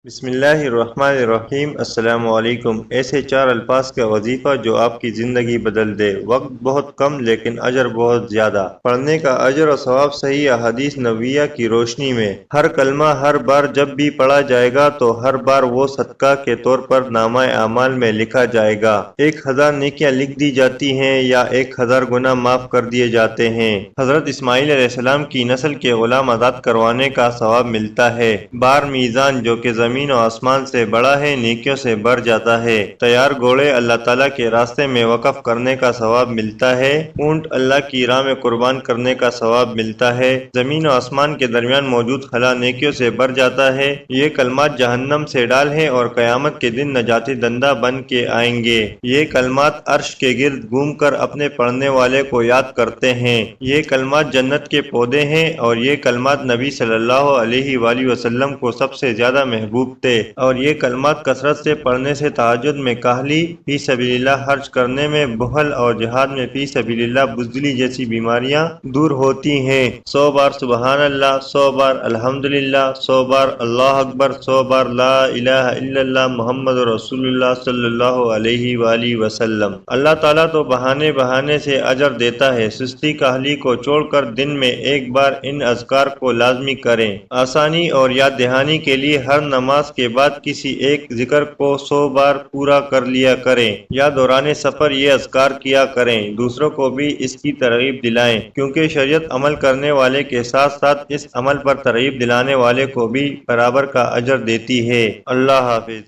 بسم اللہ الرحمن الرحیم۔ السلام علیکم۔ ایسے چار الفاظ کا وظیفہ جو آپ کی زندگی بدل دے۔ وقت بہت کم لیکن اجر بہت زیادہ۔ پڑھنے کا اجر و ثواب صحیح احادیث نبویہ کی روشنی میں ہر کلمہ ہر بار جب بھی پڑھا جائے گا تو ہر بار وہ صدقہ کے طور پر نامہ اعمال میں لکھا جائے گا۔ 1000 نیکیاں لکھ دی جاتی ہیں یا 1000 گناہ معاف کر دیے جاتے ہیں۔ حضرت اسماعیل علیہ السلام کی نسل کے غلام آزاد کروانے کا ثواب ملتا ہے۔ بار میزان جو کہ زمین و آسمان سے بڑا ہے نیکیوں سے بڑھ جاتا ہے۔ تیار گھوڑے اللہ تعالیٰ کے راستے میں وقف کرنے کا ثواب ملتا ہے۔ اونٹ اللہ کی راہ میں قربان کرنے کا ثواب ملتا ہے۔ زمین و آسمان کے درمیان موجود خلا نیکیوں سے بڑھ جاتا ہے۔ یہ کلمات جہنم سے ڈال ہیں اور قیامت کے دن نجاتی دندہ بن کے آئیں گے۔ یہ کلمات عرش کے گرد گھوم کر اپنے پڑھنے والے کو یاد کرتے ہیں۔ یہ کلمات جنت کے پودے ہیں اور یہ کلمات نبی صلی اللہ علیہ وآلہ وسلم کو سب سے زیادہ محبوب تھے، اور یہ کلمات کثرت سے پڑھنے سے تہجد میں کاہلی، فی سبیل اللہ خرچ کرنے میں بخل اور جہاد میں فی سبیل اللہ بزدلی جیسی بیماریاں دور ہوتی ہیں۔ 100 بار سبحان اللہ، 100 بار الحمدللہ، 100 بار اللہ اکبر، 100 بار لا الہ الا اللہ محمد رسول اللہ صلی اللہ علیہ وآلہ وسلم۔ اللہ تعالیٰ تو بہانے بہانے سے اجر دیتا ہے۔ سستی کاہلی کو چھوڑ کر دن میں ایک بار ان اذکار کو لازمی کریں۔ آسانی اور یاد دہانی کے لیے ہر نماز کے بعد کسی ایک ذکر کو 100 بار پورا کر لیا کریں یا دوران سفر یہ اذکار کیا کریں۔ دوسروں کو بھی اس کی ترغیب دلائیں، کیونکہ شریعت عمل کرنے والے کے ساتھ ساتھ اس عمل پر ترغیب دلانے والے کو بھی برابر کا اجر دیتی ہے۔ اللہ حافظ۔